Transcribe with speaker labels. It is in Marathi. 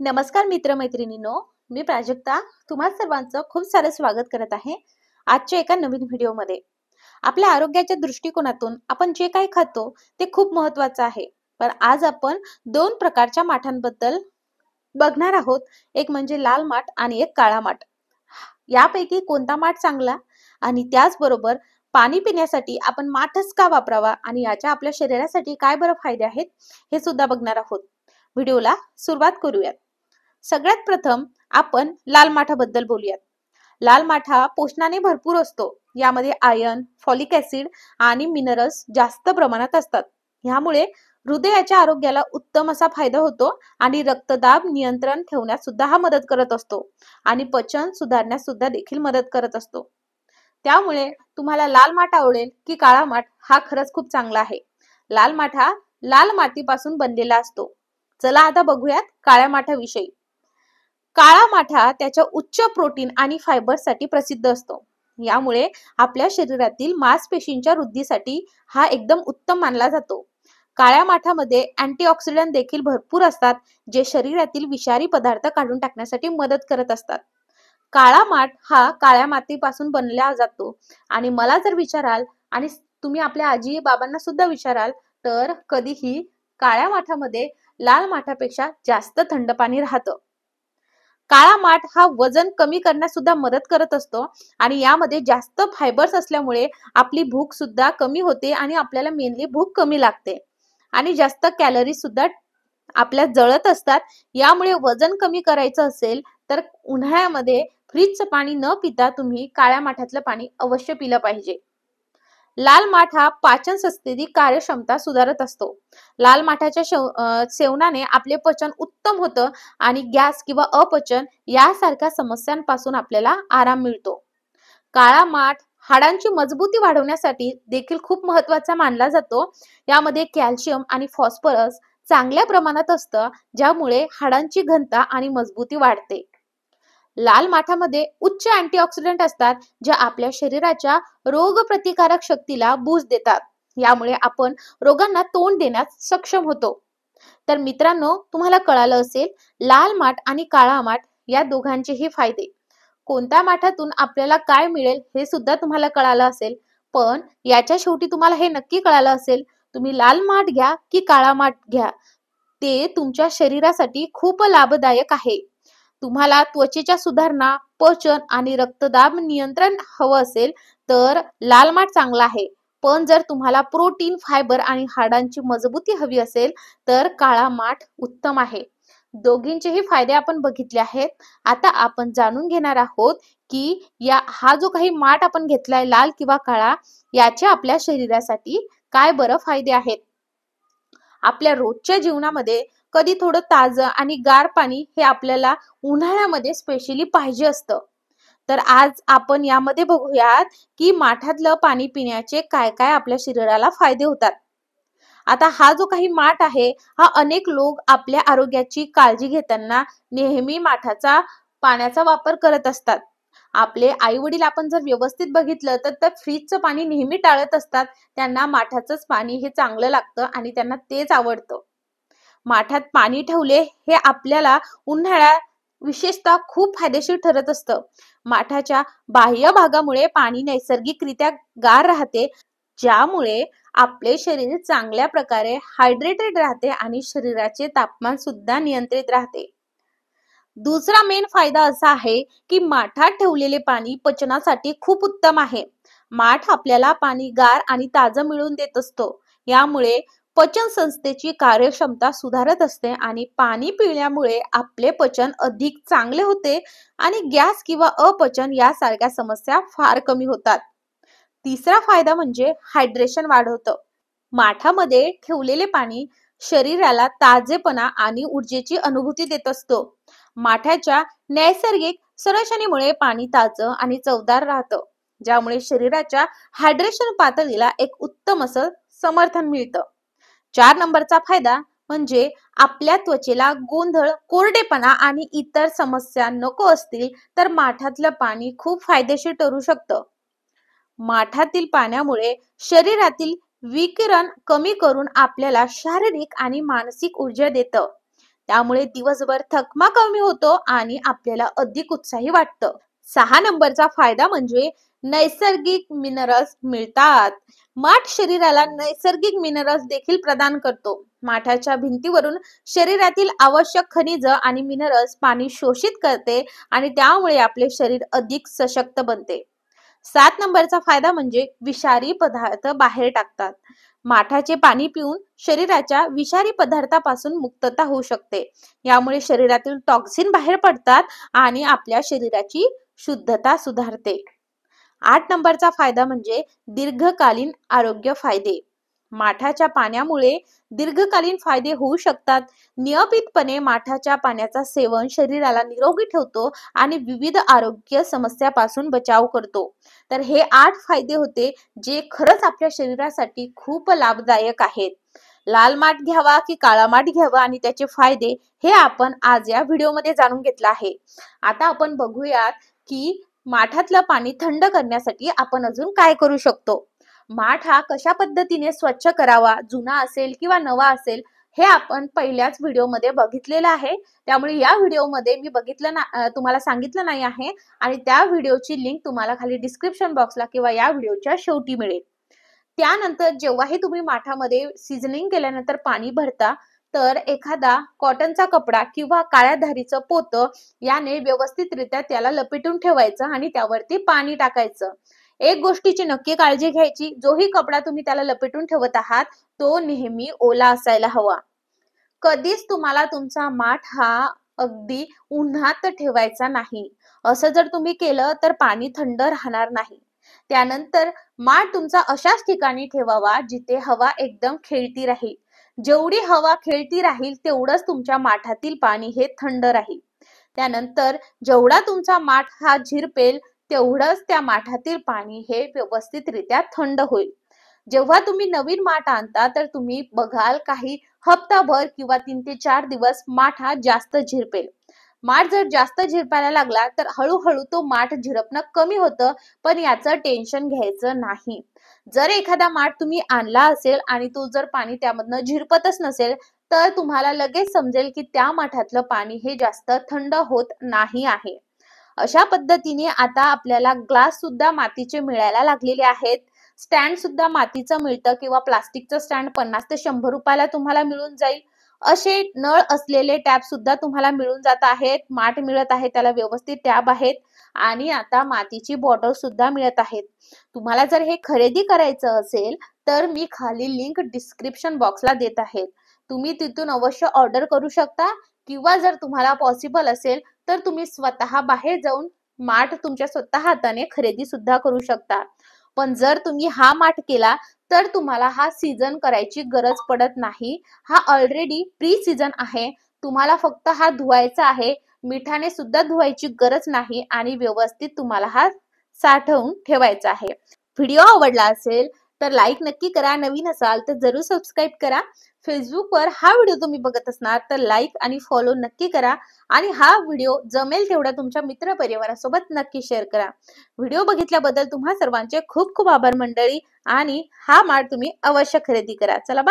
Speaker 1: नमस्कार मित्रमैत्रिणींनो, मी प्राजक्ता तुम्हा सर्वांचं खूप सारं स्वागत करत आहे आजच्या एका नवीन व्हिडिओमध्ये। आपल्या आरोग्याच्या दृष्टिकोनातून आपण जे काही खातो ते खूप महत्त्वाचं आहे। पण आज आपण दोन प्रकारच्या माठांबद्दल बघणार आहोत, एक म्हणजे लाल माठ आणि एक काळा माठ। यापैकी कोणता माठ चांगला आणि त्याचबरोबर पाणी पिण्यासाठी आपण माठच का वापरावा आणि याच्या आपल्या शरीरासाठी काय बरं फायदे आहेत हे सुद्धा बघणार आहोत। व्हिडिओला सुरुवात करूयात। सगळ्यात प्रथम आपण लाल माठाबद्दल बोलूयात। लाल माठा पोषणाने भरपूर असतो। यामध्ये आयर्न, फॉलिक ऍसिड आणि मिनरल्स जास्त प्रमाणात असतात। यामुळे हृदयाच्या आरोग्याला उत्तम असा फायदा होतो आणि रक्तदाब नियंत्रण ठेवण्यास सुद्धा हा मदत करत असतो आणि पचन सुधारण्यास सुद्धा देखील मदत करत असतो। त्यामुळे तुम्हाला लाल माठ आवडेल की काळा माठ हा खरंच खूप चांगला आहे। लाल माठ हा लाल मातीपासून बनलेला असतो। चला आता बघूयात काळ्या माठाविषयी। काळा माठा त्याच्या उच्च प्रोटीन आणि फायबरसाठी प्रसिद्ध असतो। यामुळे आपल्या शरीरातील मांसपेशींच्या वृद्धीसाठी हा एकदम उत्तम मानला जातो। काळ्या माठामध्ये अँटीऑक्सिडंट देखील भरपूर असतात, जे शरीरातील विषारी पदार्थ काढून टाकण्यासाठी मदत करत असतात। काळा माठ हा काळ्या मातीपासून बनला जातो आणि मला जर विचाराल आणि तुम्ही आपल्या आजी बाबांना सुद्धा विचाराल तर कधीही काळ्या माठामध्ये लाल माठापेक्षा जास्त थंड पाणी राहतं। काळा माठ हा वजन कमी करण्यास सुद्धा मदत करत असतो आणि यामध्ये जास्त फायबर्स असल्यामुळे आपली भूक सुद्धा कमी होते आणि आपल्याला मेनली भूक कमी लागते आणि जास्त कॅलरीज सुद्धा आपल्या जळत असतात। यामुळे वजन कमी करायचं असेल तर उन्हाळ्यामध्ये फ्रीजचं पाणी न पिता तुम्ही काळ्या माठातलं पाणी अवश्य पिलं पाहिजे। लाल माठ हा पाचन संस्थेची कार्यक्षमता सुधारत असतो। लाल माठाच्या सेवनाने आपले पचन उत्तम होतं आणि गॅस किंवा अपचन यासारख्या समस्यांपासून आपल्याला आराम मिळतो। काळा माठ हाडांची मजबूती वाढवण्यासाठी देखील खूप महत्त्वाचा मानला जातो। यामध्ये कॅल्शियम आणि फॉस्फरस चांगल्या प्रमाणात असतं, ज्यामुळे हाडांची घनता आणि मजबूती वाढते। लाल माठामध्ये उच्च अँटीऑक्सिडंट असतात, जे आपल्या शरीराच्या रोगप्रतिकारक शक्तीला बूस्ट देतात। यामुळे आपण रोगांना तोंड देण्यास सक्षम होतो। तर मित्रांनो, तुम्हाला कळालं असेल लाल माठ आणि काळा माठ या दोघांचेही फायदे। कोणत्या माठातून आपल्याला काय मिळेल हे सुद्धा तुम्हाला कळालं असेल, पण याच्या शेवटी तुम्हाला हे नक्की कळालं असेल, तुम्ही लाल माठ घ्या की काळा माठ घ्या, ते तुमच्या शरीरासाठी खूप लाभदायक आहे। तुम्हाला त्वचेच्या सुधारणा, पचन आणि रक्तदाब नियंत्रण हवं असेल तर लाल माठ चांगला आहे। पण जर तुम्हाला प्रोटीन, फायबर आणि हाडांची मजबूती हवी असेल तर काळा माठ उत्तम आहे। दोघींचेही फायदे आपण बघितले आहेत। आता आपण जाणून घेणार आहोत की हा जो काही माठ आपण घेतलाय लाल किंवा काळा, याचे आपल्या शरीरासाठी काय बरं फायदे आहेत। आपल्या रोजच्या जीवनामध्ये कधी थोडं ताजं आणि गार पाणी हे आपल्याला उन्हाळ्यामध्ये स्पेशली पाहिजे असतं। तर आज आपण यामध्ये बघूयात की माठातलं पाणी पिण्याचे काय काय आपल्या शरीराला फायदे होतात। आता हा जो काही माठ आहे, हा अनेक लोक आपल्या आरोग्याची काळजी घेताना नेहमी माठाचा पाण्याचा वापर करत असतात। आपले आई वडील आपण जर व्यवस्थित बघितलं तर फ्रीजचं पाणी नेहमी टाळत असतात। त्यांना माठाचंच पाणी हे चांगलं लागतं आणि त्यांना तेच आवडतं। माठात पाणी ठेवले हे आपल्याला उन्हाळ्यात विशेषतः खूप फायदेशीर ठरत असतं। माठाच्या बाह्य भागामुळे पाणी नैसर्गिकरित्या गार राहते, ज्यामुळे आपले शरीर चांगल्या प्रकारे हायड्रेटेड राहते आणि शरीराचे तापमान सुद्धा नियंत्रित राहते। दुसरा मेन फायदा असा आहे की माठात ठेवलेले पाणी पचनासाठी खूप उत्तम आहे। माठ आपल्याला पाणी गार आणि ताजं मिळवून देत असतो। यामुळे पचन संस्थेची कार्यक्षमता सुधारत असते आणि पाणी पिल्यामुळे आपले पचन अधिक चांगले होते आणि गॅस किंवा अपचन यासारख्या समस्या फार कमी होतात। तिसरा फायदा म्हणजे हायड्रेशन वाढवतं। माठामध्ये ठेवलेले पाणी शरीराला ताजेपणा आणि ऊर्जेची अनुभूती देत असतो। माठाच्या नैसर्गिक संरचनेमुळे पाणी ताजं आणि चवदार राहतं, ज्यामुळे शरीराच्या हायड्रेशन पातळीला एक उत्तम असं समर्थन मिळतं। 4 नंबरचा फायदा म्हणजे आपल्या त्वचेला गोंधळ, कोरडेपणा आणि इतर समस्या नको असतील तर माठातलं पाणी खूप फायदेशीर ठरू शकतं। माठातील पाण्यामुळे शरीरातील विकिरण कमी करून आपल्याला शारीरिक आणि मानसिक ऊर्जा देतं। त्यामुळे दिवसभर थकवा कमी होतो आणि आपल्याला अधिक उत्साही वाटतं. 6 नंबरचा फायदा म्हणजे नैसर्गिक मिनरल्स मिळतात. माठ शरीराला नैसर्गिक मिनरल्स देखील प्रदान करतो. माठाच्या भिंतीवरून शरीरातील आवश्यक खनिज आणि मिनरल्स पाणी शोषित करते आणि त्यामुळे आपले शरीर अधिक सशक्त बनते. 7 नंबरचा फायदा म्हणजे विषारी पदार्थ बाहेर टाकतात. माठाचे पाणी पिऊन शरीराच्या विषारी पदार्थापासून मुक्तता होऊ शकते. यामुळे शरीरातील टॉक्सिन बाहेर पडतात आणि आपल्या शरीराची शुद्धता सुधारते. 8 नंबरचा फायदा म्हणजे दीर्घकालीन आरोग्य फायदे. माठाच्या पाण्यामुळे दीर्घकालीन फायदे होऊ शकतात. नियमितपणे माठाच्या पाण्याचा सेवन शरीराला निरोगी ठेवतो आणि विविध आरोग्य समस्यापासून बचाव करतो. तर हे 8 फायदे होते जे खरंच आपल्या शरीरासाठी खूप लाभदायक आहेत. लाल माठ घ्यावा की काळा माठ घ्यावा आणि त्याचे फायदे हे आपण आज या व्हिडिओमध्ये जाणून घेतलं आहे. आता आपण बघूयात की माठातलं पाणी थंड करण्यासाठी आपण अजून काय करू शकतो. माठ हा कशा पद्धतीने स्वच्छ करावा, जुना असेल किंवा नवा असेल, हे आपण पहिल्याच व्हिडिओमध्ये बघितलेलं आहे. त्यामुळे या व्हिडिओमध्ये मी तुम्हाला सांगितलं नाही आहे आणि त्या व्हिडिओची लिंक तुम्हाला खाली डिस्क्रिप्शन बॉक्सला किंवा या व्हिडिओच्या शेवटी मिळेल. त्यानंतर जेव्हाही तुम्ही माठामध्ये सीझनिंग केल्यानंतर पाणी भरता, तर एखादा कॉटनचा कपडा किंवा काळ्या धारीचं पोतं याने व्यवस्थितरित्या त्याला लपेटून ठेवायचं आणि त्यावरती पाणी टाकायचं. एक गोष्टीची नक्की काळजी घ्यायची, जोही कपडा तुम्ही त्याला लपेटून ठेवत आहात तो नेहमी ओला असायला हवा. कधीच तुम्हाला तुमचा माठ हा अगदी उन्हात ठेवायचा नाही. असं जर तुम्ही केलं तर पाणी थंड राहणार नाही. त्यानंतर माठ तुमचा अशाच ठिकाणी ठेवावा जिथे हवा एकदम खेळती राहील. जेवढी हवा खेळती राहील तेवढंच तुमच्या माठातील पाणी हे थंड राहील. त्यानंतर जेवढा तुमचा माठ हा झिरपेल तेवढंच त्या माठातील पाणी हे व्यवस्थितरित्या थंड होईल. जेव्हा तुम्ही नवीन माठ आणता तर तुम्ही बघाल काही हप्ताभर किंवा 3 ते 4 दिवस माठ हा जास्त झिरपेल. माठ जर जास्त झिरपायला लागला तर हळूहळू तो माठ झिरपणं कमी होतं, पण याचं टेन्शन घ्यायचं नाही. जर एखादा माठ तुम्ही आणला असेल आणि तो जर पाणी त्यामधनं झिरपतच नसेल तर तुम्हाला लगेच समजेल की त्या माठातलं पाणी हे जास्त थंड होत नाही आहे. अशा पद्धतीने आता आपल्याला ग्लास सुद्धा मातीचे मिळायला लागलेले आहेत. स्टँड सुद्धा मातीचं मिळतं किंवा प्लास्टिकचं स्टँड 50 ते 100 रुपयाला तुम्हाला मिळून जाईल. असे नळ असलेले टॅप सुद्धा तुम्हाला मिळून जात आहेत. माठ मिळत आहे, त्याला व्यवस्थित टॅप आहेत आणि आता मातीची बॉटल सुद्धा मिळत आहेत. तुम्हाला जर हे खरेदी करायचं असेल तर मी खाली लिंक डिस्क्रिप्शन बॉक्सला देत आहे. तुम्ही तिथून अवश्य ऑर्डर करू शकता किंवा जर तुम्हाला पॉसिबल असेल तर तुम्ही स्वतः बाहेर जाऊन माठ तुमच्या स्वतः हाताने खरेदी सुद्धा करू शकता. पण जर तुम्ही हा माठ केला तर तुम्हाला हा सीझन करायची गरज पडत नाही. हा ऑलरेडी प्री सीझन आहे. तुम्हाला फक्त हा धुवायचा आहे. मिठाने सुद्धा धुवायची गरज नाही आणि व्यवस्थित तुम्हाला हा साठवून ठेवायचा आहे. व्हिडिओ आवडला असेल तर लाईक नक्की करा. नवीन असाल तर जरूर सबस्क्राईब करा. फेसबुकवर हा व्हिडिओ तुम्ही बघत असणार तर लाईक आणि फॉलो नक्की करा आणि हा व्हिडिओ जमेल तेवढा तुमच्या मित्र परिवारासोबत नक्की शेअर करा. व्हिडिओ बघितल्याबद्दल तुम्हा सर्वांचे खूप खूप आभार मंडळी आणि हा माठ तुम्ही अवश्य खरेदी करा. चला बाय.